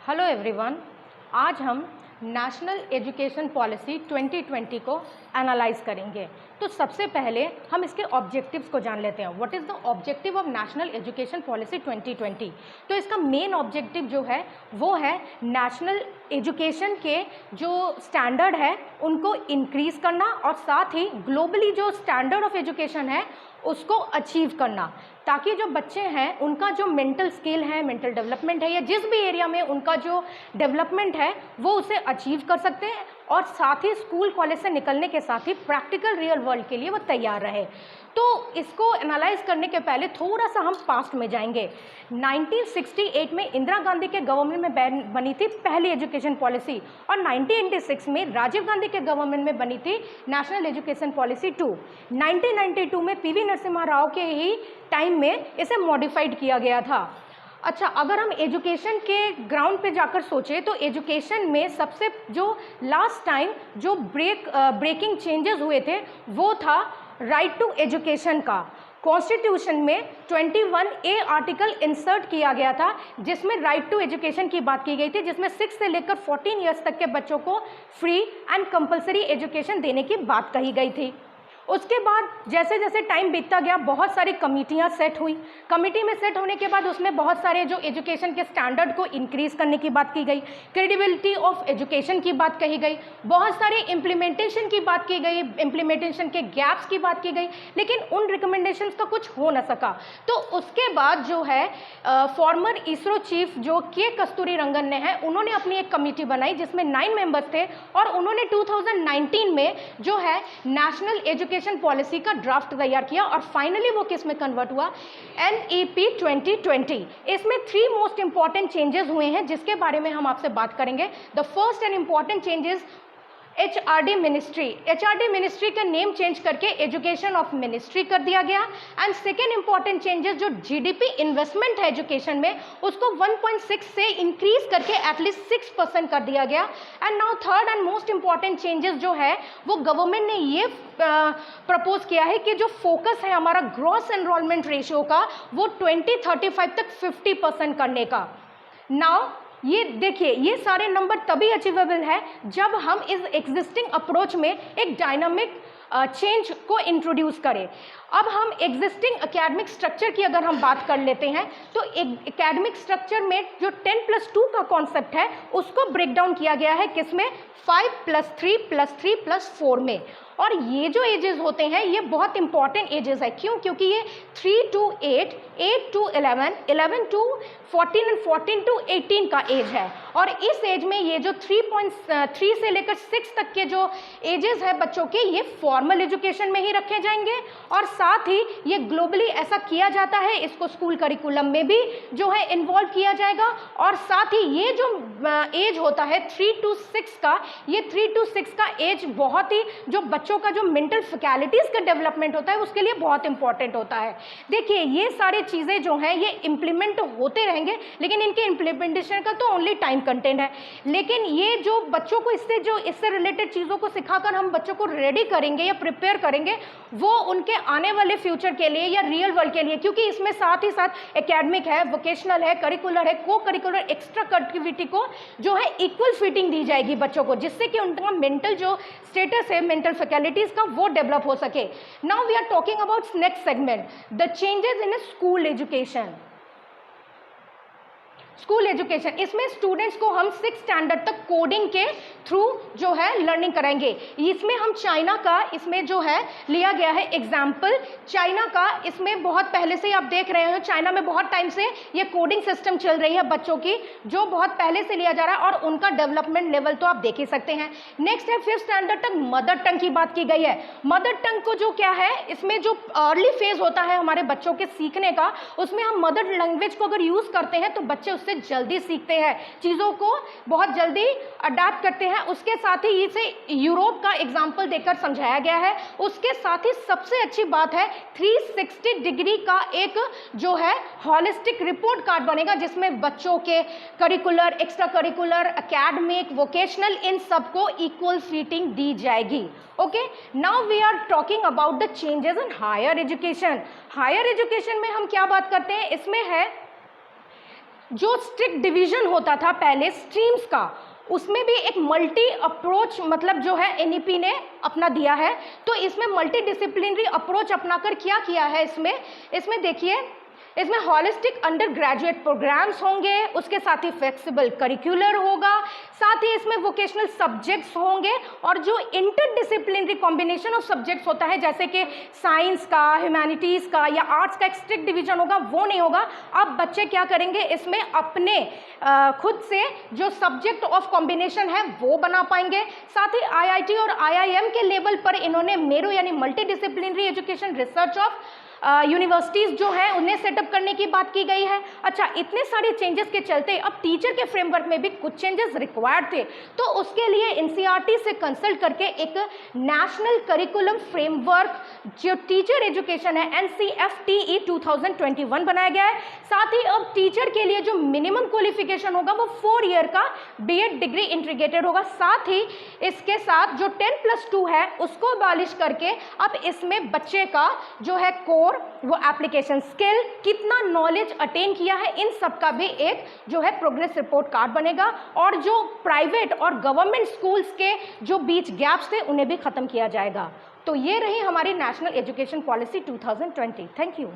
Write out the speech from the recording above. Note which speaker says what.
Speaker 1: Hello everyone, आज हम national education policy 2020 को एनालाइज करेंगे। तो सबसे पहले हम इसके ऑब्जेक्टिव्स को जान लेते हैं। What is the objective of national education policy 2020? तो इसका मेन ऑब्जेक्टिव जो है वो है नेशनल एजुकेशन के जो स्टैंडर्ड है उनको इंक्रीज़ करना और साथ ही ग्लोबली जो स्टैंडर्ड ऑफ एजुकेशन है उसको अचीव करना, ताकि जो बच्चे हैं उनका जो मेंटल स्किल है, मेंटल डेवलपमेंट है या जिस भी एरिया में उनका जो डेवलपमेंट है वो उसे अचीव कर सकते हैं और साथ ही स्कूल कॉलेज से निकलने के साथ ही प्रैक्टिकल रियल वर्ल्ड के लिए वो तैयार रहे। तो इसको एनालाइज करने के पहले थोड़ा सा हम पास्ट में जाएंगे। 1968 में इंदिरा गांधी के गवर्नमेंट में बनी थी पहली एजुकेशन पॉलिसी और 1986 में राजीव गांधी के गवर्नमेंट में बनी थी नेशनल एजुकेशन पॉलिसी 2। 1992 में पीवी नरसिम्हा राव के ही टाइम में इसे मॉडिफाइड किया गया था। अच्छा, अगर हम एजुकेशन के ग्राउंड पे जाकर सोचें तो एजुकेशन में सबसे जो लास्ट टाइम जो ब्रेकिंग चेंजेस हुए थे वो था राइट टू एजुकेशन का। कॉन्स्टिट्यूशन में 21A आर्टिकल इंसर्ट किया गया था जिसमें राइट टू एजुकेशन की बात की गई थी, जिसमें 6 से लेकर 14 ईयर्स तक के बच्चों को फ्री एंड कंपलसरी एजुकेशन देने की बात कही गई थी। उसके बाद जैसे जैसे टाइम बीतता गया बहुत सारी कमिटियां सेट हुई। कमिटी में सेट होने के बाद उसमें बहुत सारे जो एजुकेशन के स्टैंडर्ड को इंक्रीज़ करने की बात की गई, क्रेडिबिलिटी ऑफ एजुकेशन की बात कही गई, बहुत सारे इम्प्लीमेंटेशन की बात की गई, इम्प्लीमेंटेशन के गैप्स की बात की गई, लेकिन उन रिकमेंडेशंस का कुछ हो न सका। तो उसके बाद जो है फॉर्मर इसरो चीफ जो के कस्तूरी रंगन ने है उन्होंने अपनी एक कमेटी बनाई जिसमें 9 मेंबर्स थे और उन्होंने 2019 में जो है नेशनल एजुकेशन पॉलिसी का ड्राफ्ट तैयार किया और फाइनली वो किस में कन्वर्ट हुआ, NEP 2020। इसमें 3 मोस्ट इंपॉर्टेंट चेंजेस हुए हैं जिसके बारे में हम आपसे बात करेंगे। The first and important changes HRD ministry का नेम चेंज करके एजुकेशन ऑफ मिनिस्ट्री कर दिया गया। एंड सेकेंड इंपॉर्टेंट चेंजेस जो GDP इन्वेस्टमेंट है एजुकेशन में उसको 1.6 से इंक्रीज करके एटलीस्ट 6% कर दिया गया। And now third and most important changes जो है वो गवर्नमेंट ने ये प्रपोज किया है कि जो फोकस है हमारा ग्रॉस एनरोलमेंट रेशियो का वो 2035 तक 50% करने का। नाउ ये देखिए, ये सारे नंबर तभी अचीवेबल है जब हम इस एग्जिस्टिंग अप्रोच में एक डायनामिक चेंज को इंट्रोड्यूस करें। अब हम एग्जिस्टिंग एकेडमिक स्ट्रक्चर की अगर हम बात कर लेते हैं तो एकेडमिक स्ट्रक्चर में जो 10+2 का कॉन्सेप्ट है उसको ब्रेक डाउन किया गया है किसमें, 5+3+3+4 में। और ये जो एजेस होते हैं ये बहुत इंपॉर्टेंट एजेस है। क्यों? क्योंकि ये 3 to 8, 8 to 11, 11 to 14 और 14 to 18 का एज है। और इस एज में ये जो 3.3 से लेकर 6 तक के जो एजेस है बच्चों के ये फॉर्मल एजुकेशन में ही रखे जाएंगे और साथ ही ये ग्लोबली ऐसा किया जाता है, इसको स्कूल करिकुलम में भी जो है इन्वॉल्व किया जाएगा। और साथ ही ये जो एज होता है 3 to 6 का, ये 3 to 6 का एज बहुत ही जो बच्चों का जो मेंटल फैकल्टीज का डेवलपमेंट होता है उसके लिए बहुत इंपॉर्टेंट होता है। देखिए, ये सारी चीज़ें जो हैं ये इम्प्लीमेंट होते रहेंगे लेकिन इनके इम्प्लीमेंटेशन का तो ओनली टाइम कंटेंट है। लेकिन ये जो बच्चों को इससे रिलेटेड चीज़ों को सिखाकर हम बच्चों को रेडी करेंगे या प्रिपेयर करेंगे वो उनके आने वाले फ्यूचर के लिए या रियल वर्ल्ड के लिए, क्योंकि इसमें साथ ही साथ एकेडमिक है, वोकेशनल है, करिकुलर है, को करिकुलर एक्स्ट्रा एक्टिविटी को जो है इक्वल फिटिंग दी जाएगी बच्चों को, जिससे कि उनका मेंटल जो स्टेटस है, मेंटल फैकल्टीज का वो डेवलप हो सके। Now we are talking about next segment, the changes in school education. School education, इसमें स्टूडेंट्स को हम 6 स्टैंडर्ड तक कोडिंग के थ्रू जो है लर्निंग कराएंगे। इसमें हम चाइना का इसमें जो है लिया गया है एग्जाम्पल, चाइना का। इसमें बहुत पहले से आप देख रहे हो चाइना में बहुत टाइम से ये कोडिंग सिस्टम चल रही है बच्चों की, जो बहुत पहले से लिया जा रहा है और उनका डेवलपमेंट लेवल तो आप देख ही सकते हैं। नेक्स्ट है 5th स्टैंडर्ड तक मदर टंग की बात की गई है। मदर टंग को जो क्या है, इसमें जो अर्ली फेज होता है हमारे बच्चों के सीखने का, उसमें हम मदर लैंग्वेज को अगर यूज करते हैं तो बच्चे उससे जल्दी सीखते हैं, चीज़ों को बहुत जल्दी अडैप्ट करते हैं। उसके साथ ही इसे यूरोप का एग्जाम्पल देकर समझाया गया है। उसके साथ ही सबसे अच्छी बात है 360 डिग्री का एक जो है हॉलिस्टिक रिपोर्ट कार्ड बनेगा जिसमें बच्चों के curricular, extra curricular, academic, vocational इन सबको इक्वल फिटिंग दी जाएगी। Okay, now we are talking about the changes in higher education. Higher education में हम क्या बात करते हैं, इसमें है जो स्ट्रिक्ट डिवीजन होता था पहले स्ट्रीम्स का, उसमें भी एक मल्टी अप्रोच मतलब जो है एनईपी ने अपना दिया है। तो इसमें मल्टी डिसिप्लिनरी अप्रोच अपनाकर क्या किया है, इसमें देखिए, इसमें हॉलिस्टिक अंडर ग्रेजुएट प्रोग्राम्स होंगे, उसके साथ ही फ्लेक्सिबल करिकुलर होगा, साथ ही इसमें वोकेशनल सब्जेक्ट्स होंगे, और जो इंटरडिसिप्लिनरी कॉम्बिनेशन ऑफ सब्जेक्ट्स होता है जैसे कि साइंस का, ह्यूमैनिटीज़ का या आर्ट्स का एक स्ट्रिक्ट डिवीजन होगा, वो नहीं होगा। अब बच्चे क्या करेंगे, इसमें अपने खुद से जो सब्जेक्ट ऑफ कॉम्बिनेशन है वो बना पाएंगे। साथ ही आईआईटी और आईआईएम के लेवल पर इन्होंने मेरू यानी multi disciplinary education research of universities जो हैं उन्हें सेटअप करने की बात की गई है। अच्छा, इतने सारे चेंजेस के चलते अब टीचर के फ्रेमवर्क में भी कुछ चेंजेस रिक्वायर्ड थे, तो उसके लिए एनसीईआरटी से कंसल्ट करके एक नेशनल करिकुलम फ्रेमवर्क जो टीचर एजुकेशन है NCFTE 2021 बनाया गया है। साथ ही अब टीचर के लिए जो मिनिमम क्वालिफिकेशन होगा वो 4 ईयर का बीएड डिग्री इंटीग्रेटेड होगा। साथ ही इसके साथ जो 10+2 है उसको अबॉलिश करके अब इसमें बच्चे का जो है कोर, वो एप्लीकेशन स्किल, कितना नॉलेज अटेन किया है, इन सब का भी एक जो है प्रोग्रेस रिपोर्ट कार्ड बनेगा, और जो प्राइवेट और गवर्नमेंट स्कूल्स के जो बीच गैप्स थे उन्हें भी खत्म किया जाएगा। तो ये रही हमारी national education policy 2020। Thank you.